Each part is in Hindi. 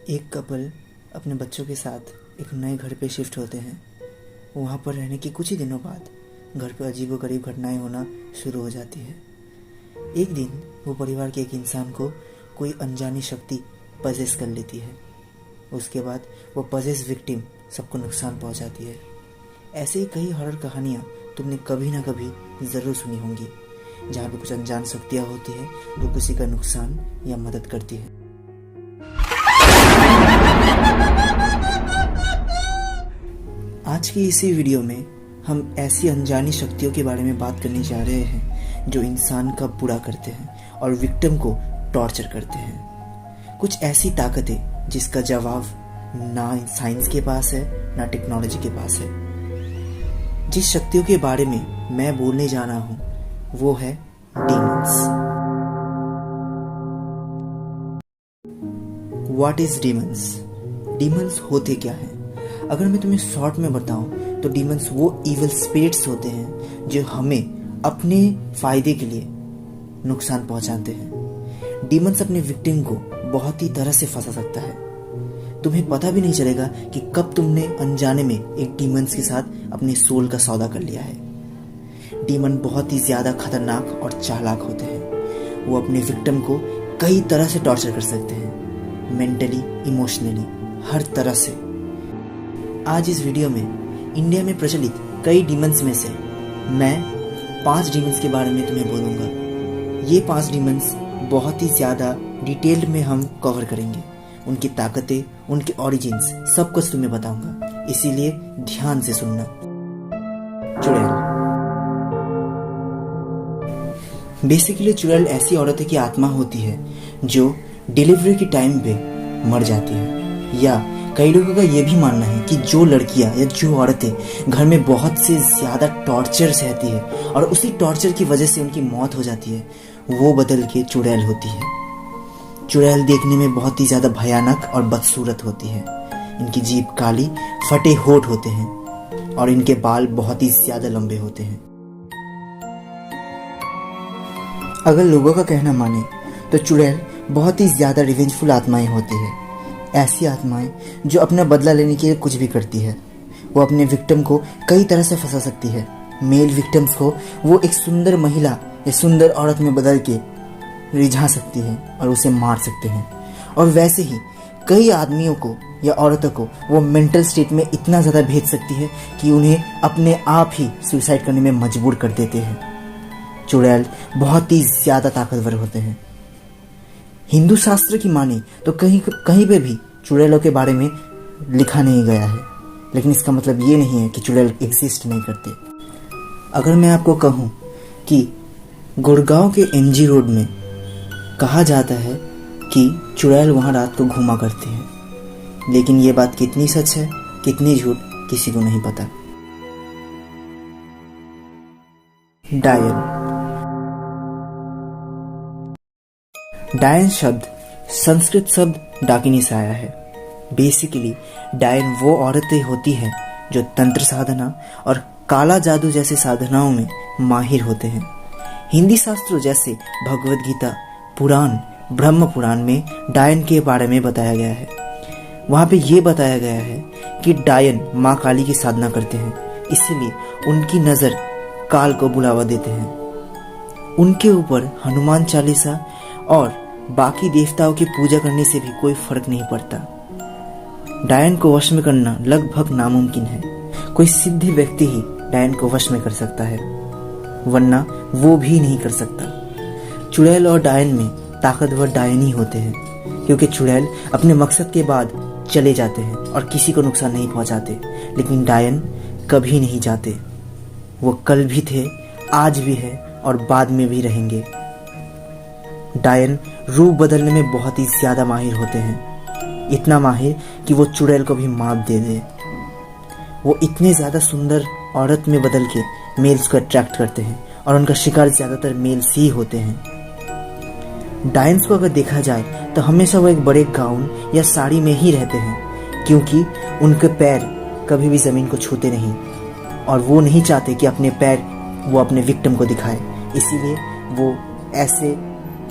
एक कपल अपने बच्चों के साथ एक नए घर पे शिफ्ट होते हैं। वहाँ पर रहने के कुछ ही दिनों बाद घर पर अजीबोगरीब घटनाएं होना शुरू हो जाती है। एक दिन वो परिवार के एक इंसान को कोई अनजानी शक्ति पजेस कर लेती है। उसके बाद वो पजेस विक्टिम सबको नुकसान पहुँचाती है। ऐसे ही कई हॉरर कहानियाँ तुमने कभी ना कभी ज़रूर सुनी होंगी, जहाँ पे कुछ अनजान शक्तियाँ होती हैं जो किसी का नुकसान या मदद करती है। आज की इसी वीडियो में हम ऐसी अनजानी शक्तियों के बारे में बात करने जा रहे हैं जो इंसान का बुरा करते हैं और विक्टिम को टॉर्चर करते हैं। कुछ ऐसी ताकतें जिसका जवाब ना साइंस के पास है ना टेक्नोलॉजी के पास है। जिस शक्तियों के बारे में मैं बोलने जा रहा हूँ वो है demons. What is demons? Demons होते क्या हैं? अगर मैं तुम्हें शॉर्ट में बताऊं तो डीमंस वो इविल स्पिरिट्स होते हैं जो हमें अपने फायदे के लिए नुकसान पहुंचाते हैं। डीमंस अपने विक्टिम को बहुत ही तरह से फंसा सकता है। तुम्हें पता भी नहीं चलेगा कि कब तुमने अनजाने में एक डीमंस के साथ अपने सोल का सौदा कर लिया है। डीमन बहुत ही ज्यादा खतरनाक और चालाक होते हैं। वो अपने विक्टिम को कई तरह से टॉर्चर कर सकते हैं, मेंटली, इमोशनली, हर तरह से। आज इस वीडियो में इंडिया में प्रचलित कई डीमंस में से मैं 5 डीमंस के बारे में तुम्हें बोलूँगा। ये 5 डीमंस बहुत ही ज़्यादा डिटेल्ड में हम कवर करेंगे। उनकी ताकतें, उनके ओरिजिन्स, सब कुछ तुम्हें बताऊंगा, इसीलिए ध्यान से सुनना। चुड़ैल। बेसिकली चुड़ैल ऐसी औरत की आत्मा होती है जो डिलीवरी के टाइम पे मर जाती है। या कई लोगों का यह भी मानना है कि जो लड़कियां या जो औरतें घर में बहुत से ज़्यादा टॉर्चर सहती है और उसी टॉर्चर की वजह से उनकी मौत हो जाती है, वो बदल के चुड़ैल होती है। चुड़ैल देखने में बहुत ही ज़्यादा भयानक और बदसूरत होती है। इनकी जीभ काली, फटे होठ होते हैं और इनके बाल बहुत ही ज़्यादा लंबे होते हैं। अगर लोगों का कहना माने तो चुड़ैल बहुत ही ज़्यादा रिवेंजफुल आत्माएं होती है। ऐसी आत्माएं जो अपना बदला लेने के लिए कुछ भी करती है। वो अपने विक्टिम को कई तरह से फंसा सकती है। मेल विक्टिम्स को वो एक सुंदर महिला या सुंदर औरत में बदल के रिझा सकती है और उसे मार सकते हैं। और वैसे ही कई आदमियों को या औरतों को वो मेंटल स्टेट में इतना ज़्यादा भेज सकती है कि उन्हें अपने आप ही सुसाइड करने में मजबूर कर देते हैं। चुड़ैल बहुत ही ज़्यादा ताकतवर होते हैं। हिंदू शास्त्र की माने तो कहीं पे भी चुड़ैलों के बारे में लिखा नहीं गया है, लेकिन इसका मतलब ये नहीं है कि चुड़ैल एग्जिस्ट नहीं करते। अगर मैं आपको कहूँ कि गुड़गांव के एमजी रोड में कहा जाता है कि चुड़ैल वहाँ रात को घूमा करते हैं, लेकिन ये बात कितनी सच है कितनी झूठ किसी को नहीं पता। डायन। डायन शब्द संस्कृत शब्द डाकिनी से आया है। बेसिकली डायन वो औरतें होती हैं जो तंत्र साधना और काला जादू जैसे साधनाओं में माहिर होते हैं। हिंदी शास्त्रों जैसे भगवद गीता, पुराण, ब्रह्म पुराण में डायन के बारे में बताया गया है। वहाँ पे ये बताया गया है कि डायन माँ काली की साधना करते हैं, इसीलिए उनकी नज़र काल को बुलावा देते हैं। उनके ऊपर हनुमान चालीसा और बाकी देवताओं की पूजा करने से भी कोई फर्क नहीं पड़ता। डायन को वश में करना लगभग नामुमकिन है। कोई सिद्ध व्यक्ति ही डायन को वश में कर सकता है, वरना वो भी नहीं कर सकता। चुड़ैल और डायन में ताकतवर डायन ही होते हैं, क्योंकि चुड़ैल अपने मकसद के बाद चले जाते हैं और किसी को नुकसान नहीं पहुंचाते, लेकिन डायन कभी नहीं जाते। वो कल भी थे, आज भी है और बाद में भी रहेंगे। डायन रूप बदलने में बहुत ही ज़्यादा माहिर होते हैं, इतना माहिर कि वो चुड़ैल को भी मात दे दे। वो इतने ज़्यादा सुंदर औरत में बदल के मेल्स को अट्रैक्ट करते हैं और उनका शिकार ज़्यादातर मेल्स ही होते हैं। डायंस को अगर देखा जाए तो हमेशा वो एक बड़े गाउन या साड़ी में ही रहते हैं, क्योंकि उनके पैर कभी भी ज़मीन को छूते नहीं और वो नहीं चाहते कि अपने पैर वो अपने विक्टिम को दिखाए, इसीलिए वो ऐसे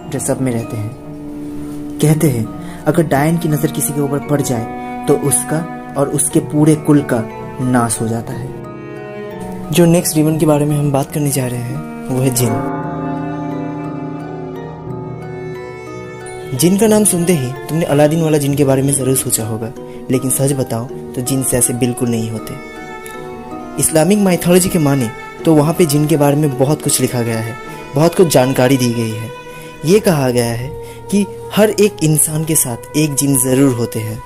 ड्रेसअप में रहते हैं। कहते हैं अगर डायन की नज़र किसी के ऊपर पड़ जाए तो उसका और उसके पूरे कुल का नाश हो जाता है। जो नेक्स्ट डीमन के बारे में हम बात करने जा रहे हैं वो है जिन। जिन का नाम सुनते ही तुमने अलादीन वाला जिन के बारे में ज़रूर सोचा होगा, लेकिन सच बताओ तो जिन से ऐसे बिल्कुल नहीं होते। इस्लामिक माइथोलॉजी के माने तो वहाँ पे जिन के बारे में बहुत कुछ लिखा गया है, बहुत कुछ जानकारी दी गई है। ये कहा गया है कि हर एक इंसान के साथ एक जिन ज़रूर होते हैं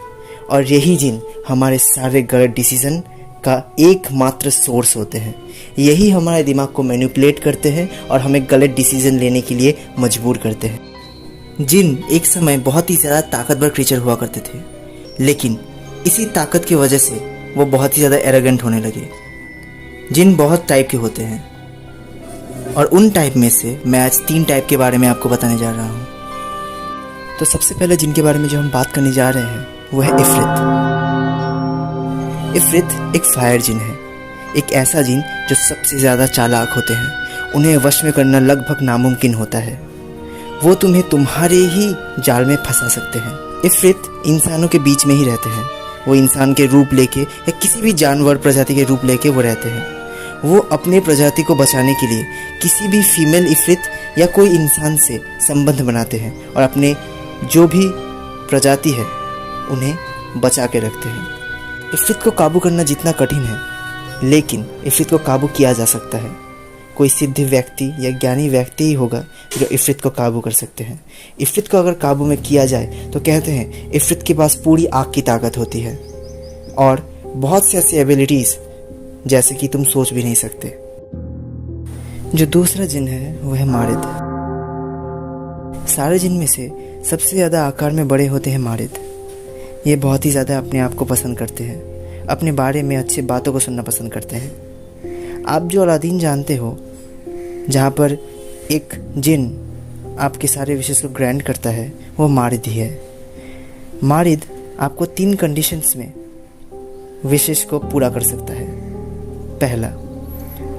और यही जिन हमारे सारे गलत डिसीज़न का एकमात्र सोर्स होते हैं। यही हमारे दिमाग को मैनिपुलेट करते हैं और हमें गलत डिसीज़न लेने के लिए मजबूर करते हैं। जिन एक समय बहुत ही ज़्यादा ताकतवर क्रीचर हुआ करते थे, लेकिन इसी ताकत की वजह से वो बहुत ही ज़्यादा एरोगेंट होने लगे। जिन बहुत टाइप के होते हैं और उन टाइप में से मैं आज 3 टाइप के बारे में आपको बताने जा रहा हूँ। तो सबसे पहले जिनके बारे में जो हम बात करने जा रहे हैं वो है इफ्रित। इफ्रित एक फायर जिन है, एक ऐसा जिन जो सबसे ज़्यादा चालाक होते हैं। उन्हें वश में करना लगभग नामुमकिन होता है। वो तुम्हें तुम्हारे ही जाल में फंसा सकते हैं। इफ्रित इंसानों के बीच में ही रहते हैं। वो इंसान के रूप लेके या किसी भी जानवर प्रजाति के रूप लेके वो रहते हैं। वो अपने प्रजाति को बचाने के लिए किसी भी फीमेल इफ्रित या कोई इंसान से संबंध बनाते हैं और अपने जो भी प्रजाति है उन्हें बचा के रखते हैं। इफ्रित को काबू करना जितना कठिन है, लेकिन इफ्रित को काबू किया जा सकता है। कोई सिद्ध व्यक्ति या ज्ञानी व्यक्ति ही होगा जो इफ्रित को काबू कर सकते हैं। इफ्रित को अगर काबू में किया जाए तो कहते हैं इफ्रित के पास पूरी आग की ताकत होती है और बहुत सी ऐसी एबिलिटीज़ जैसे कि तुम सोच भी नहीं सकते। जो दूसरा जिन है वो है मारिद। सारे जिन में से सबसे ज़्यादा आकार में बड़े होते हैं मारिद। ये बहुत ही ज़्यादा अपने आप को पसंद करते हैं, अपने बारे में अच्छी बातों को सुनना पसंद करते हैं। आप जो अलादीन जानते हो, जहाँ पर एक जिन आपके सारे विशेष को ग्रांट करता है, वो मारिद ही है। मारिद आपको 3 कंडीशंस में विशेष को पूरा कर सकता है। पहला,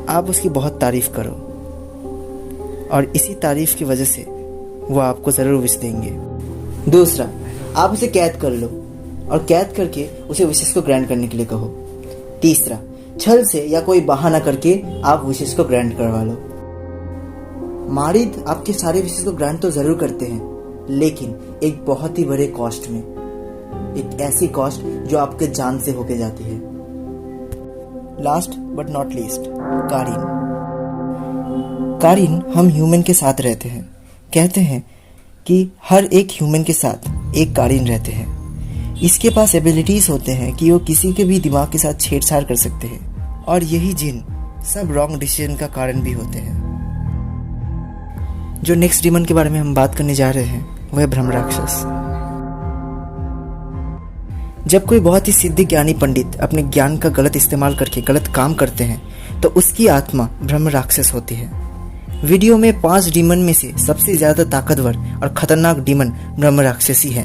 आप उसकी बहुत तारीफ़ करो और इसी तारीफ़ की वजह से वो आपको ज़रूर विश देंगे। दूसरा, आप उसे कैद कर लो और कैद करके उसे विशेष को ग्रांट करने के लिए कहो। तीसरा, छल से या कोई बहाना करके आप विशेष को ग्रांट करवा लो। मारिद आपके सारे विशेष को ग्रांट तो ज़रूर करते हैं, लेकिन एक बहुत ही बड़े कॉस्ट में, एक ऐसी कॉस्ट जो आपके जान से होके जाती है। Last but not least, Kieron. Kieron हम ह्यूमन के साथ रहते हैं। कहते हैं कि हर एक ह्यूमन के साथ एक कारिन रहते हैं। इसके पास एबिलिटीज़ होते हैं कि वो किसी के भी दिमाग के साथ छेड़छाड़ कर सकते हैं और यही जिन सब रॉन्ग डिसीजन का कारण भी होते हैं। जो नेक्स्ट डीमन के बारे में हम बात करने जा रहे हैं वो है ब्रह्म राक्षस। जब कोई बहुत ही सिद्ध ज्ञानी पंडित अपने ज्ञान का गलत इस्तेमाल करके गलत काम करते हैं तो उसकी आत्मा ब्रह्म राक्षस होती है। वीडियो में 5 डीमन में से सबसे ज्यादा ताकतवर और खतरनाक डीमन ब्रह्म राक्षसी है।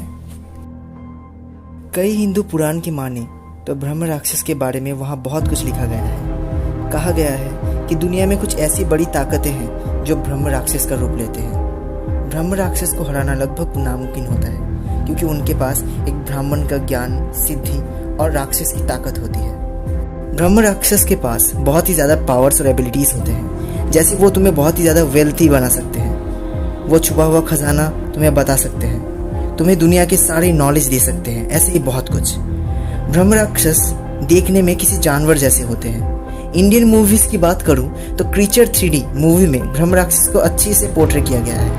कई हिंदू पुराण की माने तो ब्रह्म राक्षस के बारे में वहाँ बहुत कुछ लिखा गया है। कहा गया है कि दुनिया में कुछ ऐसी बड़ी ताकतें हैं जो ब्रह्म राक्षस का रूप लेते हैं। ब्रह्म राक्षस को हराना लगभग नामुमकिन होता है, क्योंकि उनके पास एक ब्राह्मण का ज्ञान, सिद्धि और राक्षस की ताकत होती है। ब्रह्म राक्षस के पास बहुत ही ज़्यादा पावर्स और एबिलिटीज़ होते हैं, जैसे वो तुम्हें बहुत ही ज़्यादा वेल्थी बना सकते हैं। वो छुपा हुआ खजाना तुम्हें बता सकते हैं, तुम्हें दुनिया की सारी नॉलेज दे सकते हैं, ऐसे ही बहुत कुछ। ब्रह्म राक्षस देखने में किसी जानवर जैसे होते हैं। इंडियन मूवीज़ की बात करूं तो क्रीचर 3D मूवी में ब्रह्म राक्षस को अच्छी से पोर्ट्रे किया गया है।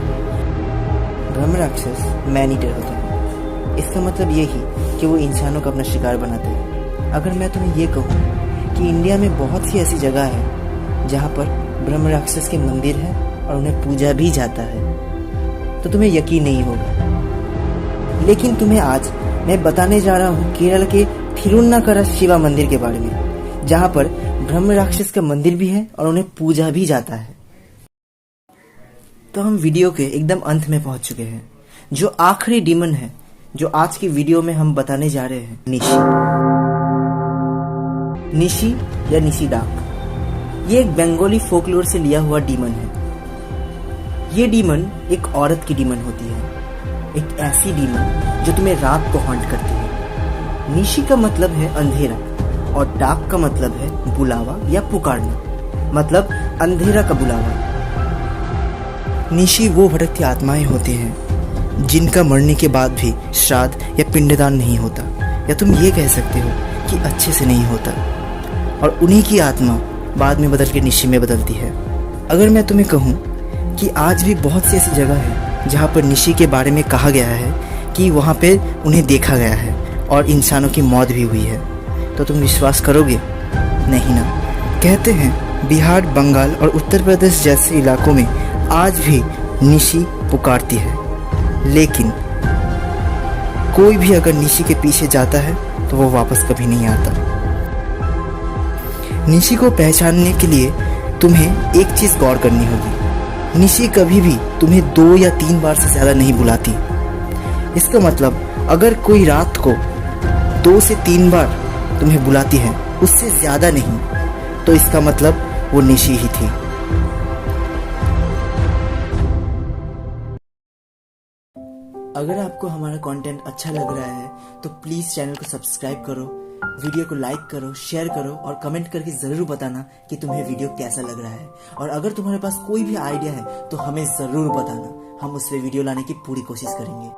ब्रह्म राक्षस मैन ईटर होते हैं। इसका मतलब यही कि वो इंसानों का अपना शिकार बनाते हैं। अगर मैं तुम्हें ये कहूँ कि इंडिया में बहुत सी ऐसी जगह है जहाँ पर ब्रह्म राक्षस के मंदिर है और उन्हें पूजा भी जाता है, तो तुम्हें यकीन नहीं होगा। लेकिन तुम्हें आज मैं बताने जा रहा हूँ केरल के थिरुन्नाकरा शिवा मंदिर के बारे में, जहाँ पर ब्रह्म राक्षस का मंदिर भी है और उन्हें पूजा भी जाता है। तो हम वीडियो के एकदम अंत में पहुंच चुके हैं। जो आखिरी डीमन है जो आज की वीडियो में हम बताने जा रहे हैं, निशी। निशी या निशी डाक, ये एक बंगाली फोकलोर से लिया हुआ डीमन है। ये डीमन एक औरत की डीमन होती है। एक ऐसी डीमन जो तुम्हें रात को हॉन्ट करती है। निशी का मतलब है अंधेरा और डाक का मतलब है बुलावा या पुकारना, मतलब अंधेरा का बुलावा। निशी वो भटकती आत्माएं होती हैं जिनका मरने के बाद भी श्राद्ध या पिंडदान नहीं होता, या तुम ये कह सकते हो कि अच्छे से नहीं होता, और उन्हीं की आत्मा बाद में बदल के निशी में बदलती है। अगर मैं तुम्हें कहूँ कि आज भी बहुत सी ऐसी जगह है जहाँ पर निशी के बारे में कहा गया है कि वहाँ पे उन्हें देखा गया है और इंसानों की मौत भी हुई है, तो तुम विश्वास करोगे? नहीं ना। कहते हैं बिहार, बंगाल और उत्तर प्रदेश जैसे इलाकों में आज भी निशी पुकारती है, लेकिन कोई भी अगर निशी के पीछे जाता है तो वो वापस कभी नहीं आता। निशी को पहचानने के लिए तुम्हें एक चीज गौर करनी होगी, निशी कभी भी तुम्हें 2 या 3 बार से ज्यादा नहीं बुलाती। इसका मतलब अगर कोई रात को 2 से 3 बार तुम्हें बुलाती है, उससे ज्यादा नहीं, तो इसका मतलब वो निशी ही थी। अगर आपको हमारा कंटेंट अच्छा लग रहा है तो प्लीज़ चैनल को सब्सक्राइब करो, वीडियो को लाइक करो, शेयर करो और कमेंट करके ज़रूर बताना कि तुम्हें वीडियो कैसा लग रहा है। और अगर तुम्हारे पास कोई भी आइडिया है तो हमें ज़रूर बताना, हम उस पर वीडियो लाने की पूरी कोशिश करेंगे।